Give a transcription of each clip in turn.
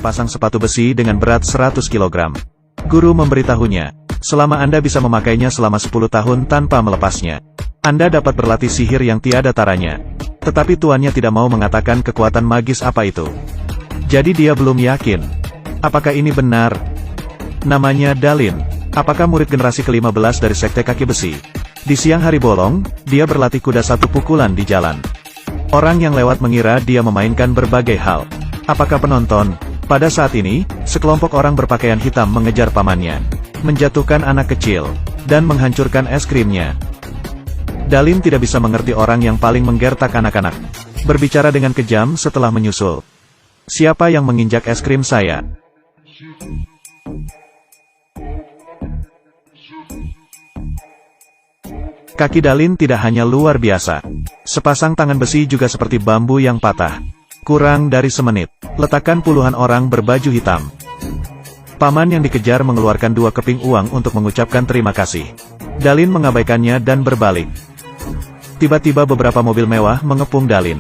sepasang sepatu besi dengan berat 100 kg. Guru memberitahunya, selama Anda bisa memakainya selama 10 tahun tanpa melepasnya, Anda dapat berlatih sihir yang tiada taranya. Tetapi tuannya tidak mau mengatakan kekuatan magis apa itu. Jadi dia belum yakin. Apakah ini benar? Namanya Dalin. Apakah murid generasi ke-15 dari sekte kaki besi? Di siang hari bolong, dia berlatih kuda satu pukulan di jalan. Orang yang lewat mengira dia memainkan berbagai hal. Apakah penonton? Pada saat ini, sekelompok orang berpakaian hitam mengejar pamannya, menjatuhkan anak kecil, dan menghancurkan es krimnya. Dalin tidak bisa mengerti orang yang paling menggertak anak-anak. Berbicara dengan kejam setelah menyusul. Siapa yang menginjak es krim saya? Kaki Dalin tidak hanya luar biasa. Sepasang tangan besi juga seperti bambu yang patah. Kurang dari semenit, letakkan puluhan orang berbaju hitam. Paman yang dikejar mengeluarkan 2 keping uang untuk mengucapkan terima kasih. Dalin mengabaikannya dan berbalik. Tiba-tiba beberapa mobil mewah mengepung Dalin.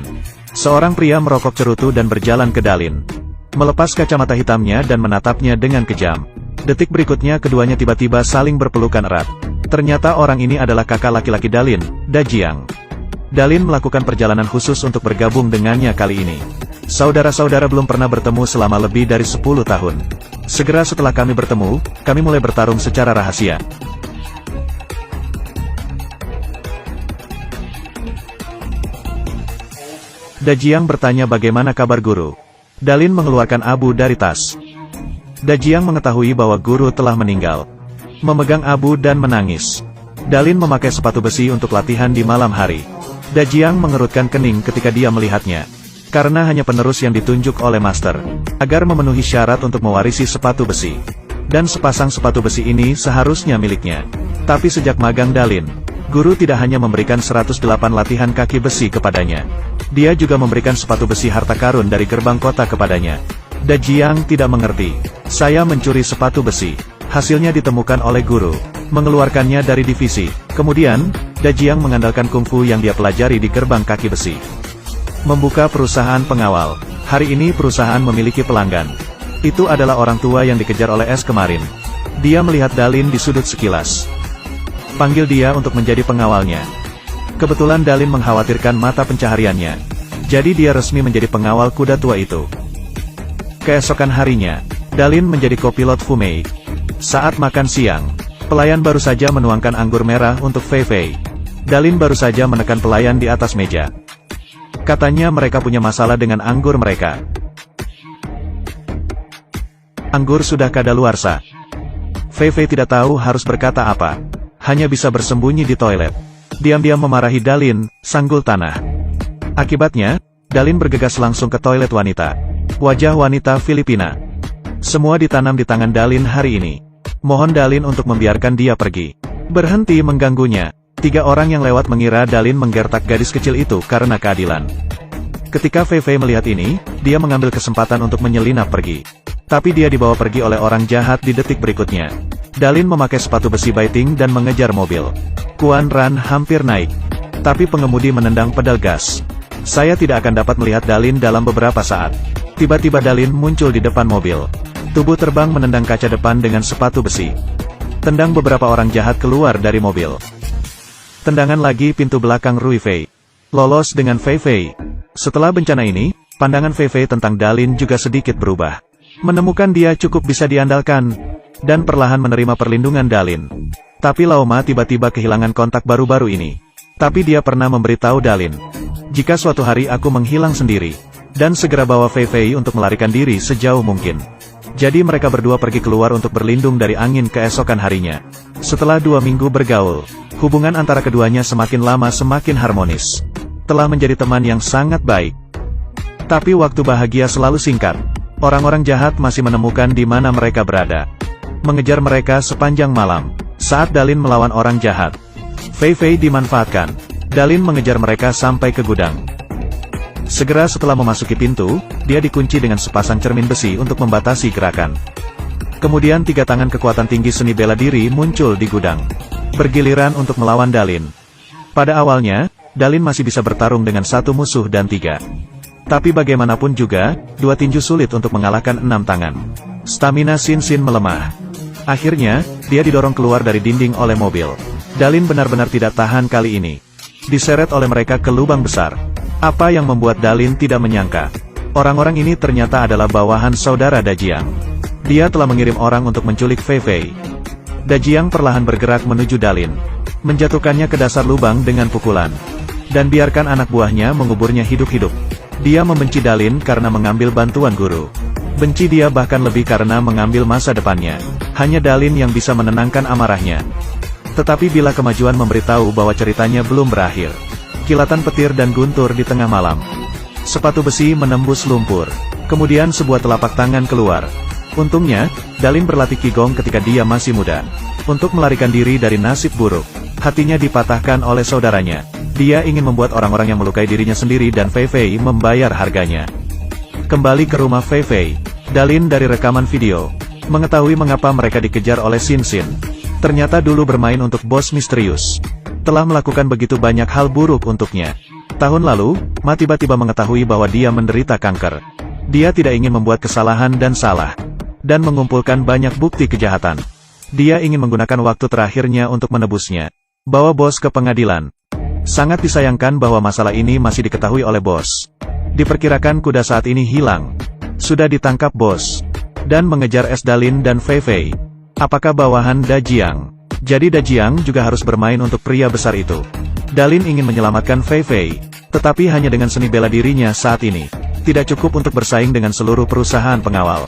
Seorang pria merokok cerutu dan berjalan ke Dalin. Melepas kacamata hitamnya dan menatapnya dengan kejam. Detik berikutnya keduanya tiba-tiba saling berpelukan erat. Ternyata orang ini adalah kakak laki-laki Dalin, Dajiang. Dalin melakukan perjalanan khusus untuk bergabung dengannya kali ini. Saudara-saudara belum pernah bertemu selama lebih dari 10 tahun. Segera setelah kami bertemu, kami mulai bertarung secara rahasia. Dajiang bertanya bagaimana kabar guru. Dalin mengeluarkan abu dari tas. Dajiang mengetahui bahwa guru telah meninggal. Memegang abu dan menangis. Dalin memakai sepatu besi untuk latihan di malam hari. Dajiang mengerutkan kening ketika dia melihatnya. Karena hanya penerus yang ditunjuk oleh master, agar memenuhi syarat untuk mewarisi sepatu besi. Dan sepasang sepatu besi ini seharusnya miliknya. Tapi sejak magang Dalin, guru tidak hanya memberikan 108 latihan kaki besi kepadanya. Dia juga memberikan sepatu besi harta karun dari gerbang kota kepadanya. Dajiang tidak mengerti. Saya mencuri sepatu besi. Hasilnya ditemukan oleh guru, mengeluarkannya dari divisi. Kemudian, Dajiang mengandalkan kungfu yang dia pelajari di gerbang kaki besi. Membuka perusahaan pengawal. Hari ini perusahaan memiliki pelanggan. Itu adalah orang tua yang dikejar oleh es kemarin. Dia melihat Dalin di sudut sekilas. Panggil dia untuk menjadi pengawalnya. Kebetulan Dalin mengkhawatirkan mata pencahariannya. Jadi dia resmi menjadi pengawal kuda tua itu. Keesokan harinya, Dalin menjadi kopilot Fumei. Saat makan siang, pelayan baru saja menuangkan anggur merah untuk Fei Fei. Dalin baru saja menekan pelayan di atas meja. Katanya mereka punya masalah dengan anggur mereka. Anggur sudah kadaluarsa. Fei Fei tidak tahu harus berkata apa. Hanya bisa bersembunyi di toilet. Diam-diam memarahi Dalin, sanggul tanah. Akibatnya, Dalin bergegas langsung ke toilet wanita. Wajah wanita Filipina. Semua ditanam di tangan Dalin hari ini. Mohon Dalin untuk membiarkan dia pergi. Berhenti mengganggunya. 3 orang yang lewat mengira Dalin menggertak gadis kecil itu karena keadilan. Ketika Fei Fei melihat ini, dia mengambil kesempatan untuk menyelinap pergi. Tapi dia dibawa pergi oleh orang jahat di detik berikutnya. Dalin memakai sepatu besi biting dan mengejar mobil. Kuan Ran hampir naik. Tapi pengemudi menendang pedal gas. Saya tidak akan dapat melihat Dalin dalam beberapa saat. Tiba-tiba Dalin muncul di depan mobil. Tubuh terbang menendang kaca depan dengan sepatu besi. Tendang beberapa orang jahat keluar dari mobil. Tendangan lagi pintu belakang Rui Fei. Lolos dengan Fei Fei. Setelah bencana ini, pandangan Fei Fei tentang Dalin juga sedikit berubah. Menemukan dia cukup bisa diandalkan. Dan perlahan menerima perlindungan Dalin. Tapi Laoma tiba-tiba kehilangan kontak baru-baru ini. Tapi dia pernah memberitahu Dalin. Jika suatu hari aku menghilang sendiri. Dan segera bawa Fei Fei untuk melarikan diri sejauh mungkin. Jadi mereka berdua pergi keluar untuk berlindung dari angin keesokan harinya. Setelah 2 minggu bergaul, hubungan antara keduanya semakin lama semakin harmonis. Telah menjadi teman yang sangat baik. Tapi waktu bahagia selalu singkat. Orang-orang jahat masih menemukan di mana mereka berada. Mengejar mereka sepanjang malam. Saat Dalin melawan orang jahat, Fei Fei dimanfaatkan. Dalin mengejar mereka sampai ke gudang. Segera setelah memasuki pintu, dia dikunci dengan sepasang cermin besi untuk membatasi gerakan. Kemudian 3 tangan kekuatan tinggi seni bela diri muncul di gudang. Bergiliran untuk melawan Dalin. Pada awalnya, Dalin masih bisa bertarung dengan 1 musuh dan 3. Tapi bagaimanapun juga, dua tinju sulit untuk mengalahkan 6 tangan. Stamina Sin Sin melemah. Akhirnya, dia didorong keluar dari dinding oleh mobil. Dalin benar-benar tidak tahan kali ini. Diseret oleh mereka ke lubang besar. Apa yang membuat Dalin tidak menyangka? Orang-orang ini ternyata adalah bawahan saudara Dajiang. Dia telah mengirim orang untuk menculik Fei Fei. Dajiang perlahan bergerak menuju Dalin. Menjatuhkannya ke dasar lubang dengan pukulan. Dan biarkan anak buahnya menguburnya hidup-hidup. Dia membenci Dalin karena mengambil bantuan guru. Benci dia bahkan lebih karena mengambil masa depannya. Hanya Dalin yang bisa menenangkan amarahnya. Tetapi bila kemajuan memberitahu bahwa ceritanya belum berakhir. Kilatan petir dan guntur di tengah malam. Sepatu besi menembus lumpur. Kemudian sebuah telapak tangan keluar. Untungnya, Dalin berlatih Qigong ketika dia masih muda. Untuk melarikan diri dari nasib buruk. Hatinya dipatahkan oleh saudaranya. Dia ingin membuat orang-orang yang melukai dirinya sendiri dan Fei Fei membayar harganya. Kembali ke rumah Fei Fei, Dalin dari rekaman video, mengetahui mengapa mereka dikejar oleh Sin Sin. Ternyata dulu bermain untuk bos misterius. Telah melakukan begitu banyak hal buruk untuknya. Tahun lalu, Ma tiba-tiba mengetahui bahwa dia menderita kanker. Dia tidak ingin membuat kesalahan dan salah. Dan mengumpulkan banyak bukti kejahatan. Dia ingin menggunakan waktu terakhirnya untuk menebusnya. Bawa bos ke pengadilan. Sangat disayangkan bahwa masalah ini masih diketahui oleh bos. Diperkirakan kuda saat ini hilang. Sudah ditangkap bos. Dan mengejar Dalin dan Fei Fei. Apakah bawahan Dajiang? Jadi Dajiang juga harus bermain untuk pria besar itu. Dalin ingin menyelamatkan Fei Fei. Tetapi hanya dengan seni bela dirinya saat ini. Tidak cukup untuk bersaing dengan seluruh perusahaan pengawal.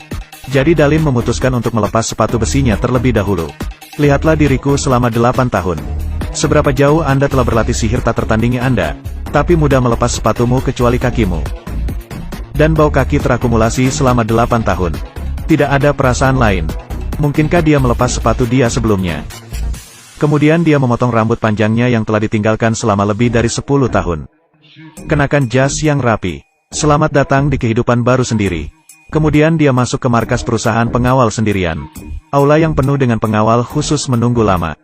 Jadi Dalin memutuskan untuk melepas sepatu besinya terlebih dahulu. Lihatlah diriku selama 8 tahun. Seberapa jauh Anda telah berlatih sihir tak tertandingi Anda, tapi mudah melepas sepatumu kecuali kakimu. Dan bau kaki terakumulasi selama 8 tahun. Tidak ada perasaan lain. Mungkinkah dia melepas sepatu dia sebelumnya? Kemudian dia memotong rambut panjangnya yang telah ditinggalkan selama lebih dari 10 tahun. Kenakan jas yang rapi. Selamat datang di kehidupan baru sendiri. Kemudian dia masuk ke markas perusahaan pengawal sendirian. Aula yang penuh dengan pengawal khusus menunggu lama.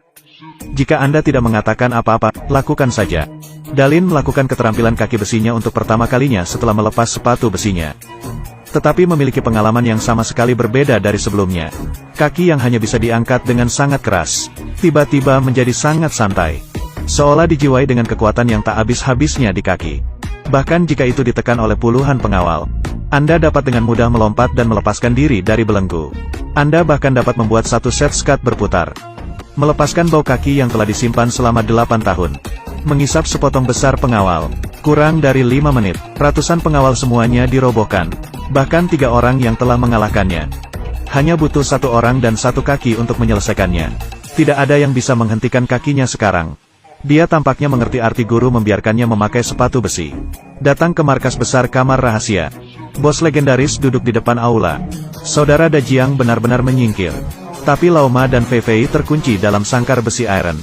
Jika Anda tidak mengatakan apa-apa, lakukan saja. Dalin melakukan keterampilan kaki besinya untuk pertama kalinya setelah melepas sepatu besinya. Tetapi memiliki pengalaman yang sama sekali berbeda dari sebelumnya. Kaki yang hanya bisa diangkat dengan sangat keras, tiba-tiba menjadi sangat santai. Seolah dijiwai dengan kekuatan yang tak habis-habisnya di kaki. Bahkan jika itu ditekan oleh puluhan pengawal, Anda dapat dengan mudah melompat dan melepaskan diri dari belenggu. Anda bahkan dapat membuat satu set skat berputar. Melepaskan bau kaki yang telah disimpan selama 8 tahun. Mengisap sepotong besar pengawal. Kurang dari 5 menit, ratusan pengawal semuanya dirobohkan. Bahkan 3 orang yang telah mengalahkannya. Hanya butuh 1 orang dan 1 kaki untuk menyelesaikannya. Tidak ada yang bisa menghentikan kakinya sekarang. Dia tampaknya mengerti arti guru membiarkannya memakai sepatu besi. Datang ke markas besar kamar rahasia. Bos legendaris duduk di depan aula. Saudara Dajiang benar-benar menyingkir. Tapi Laoma dan Fei Fei terkunci dalam sangkar besi iron.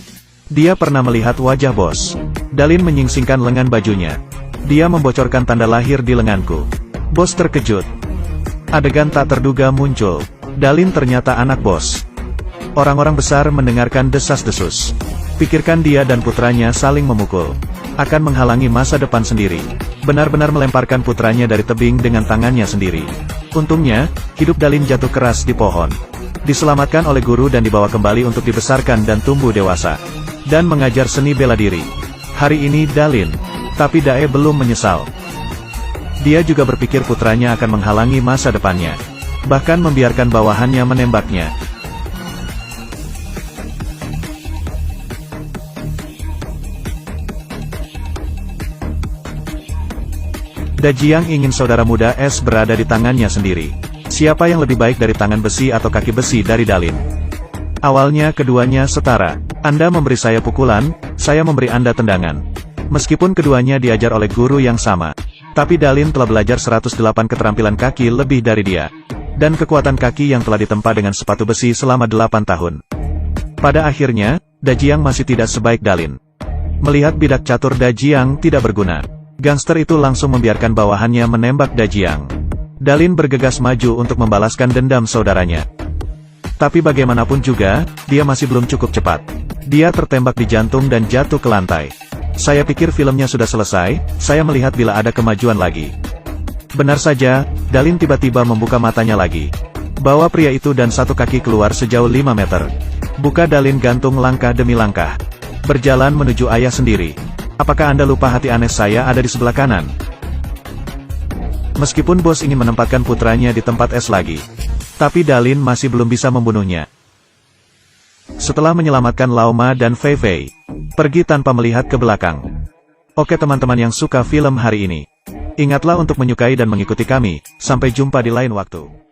Dia pernah melihat wajah bos. Dalin menyingsingkan lengan bajunya. Dia membocorkan tanda lahir di lenganku. Bos terkejut. Adegan tak terduga muncul. Dalin ternyata anak bos. Orang-orang besar mendengarkan desas-desus. Pikirkan dia dan putranya saling memukul. Akan menghalangi masa depan sendiri. Benar-benar melemparkan putranya dari tebing dengan tangannya sendiri. Untungnya, hidup Dalin jatuh keras di pohon. Diselamatkan oleh guru dan dibawa kembali untuk dibesarkan dan tumbuh dewasa. Dan mengajar seni bela diri. Hari ini Dalin. Tapi Dae belum menyesal. Dia juga berpikir putranya akan menghalangi masa depannya. Bahkan membiarkan bawahannya menembaknya. Dajiang ingin saudara muda Es berada di tangannya sendiri. Siapa yang lebih baik dari tangan besi atau kaki besi dari Dalin? Awalnya keduanya setara. Anda memberi saya pukulan, saya memberi Anda tendangan. Meskipun keduanya diajar oleh guru yang sama. Tapi Dalin telah belajar 108 keterampilan kaki lebih dari dia. Dan kekuatan kaki yang telah ditempa dengan sepatu besi selama 8 tahun. Pada akhirnya, Dajiang masih tidak sebaik Dalin. Melihat bidak catur Dajiang tidak berguna. Gangster itu langsung membiarkan bawahannya menembak Dajiang. Dalin bergegas maju untuk membalaskan dendam saudaranya. Tapi bagaimanapun juga, dia masih belum cukup cepat. Dia tertembak di jantung dan jatuh ke lantai. Saya pikir filmnya sudah selesai, saya melihat bila ada kemajuan lagi. Benar saja, Dalin tiba-tiba membuka matanya lagi. Bawa pria itu dan satu kaki keluar sejauh 5 meter. Buka Dalin gantung langkah demi langkah. Berjalan menuju ayah sendiri. Apakah Anda lupa hati aneh saya ada di sebelah kanan? Meskipun bos ingin menempatkan putranya di tempat es lagi, tapi Dalin masih belum bisa membunuhnya. Setelah menyelamatkan Laoma dan Fei Fei, pergi tanpa melihat ke belakang. Oke teman-teman yang suka film hari ini, ingatlah untuk menyukai dan mengikuti kami. Sampai jumpa di lain waktu.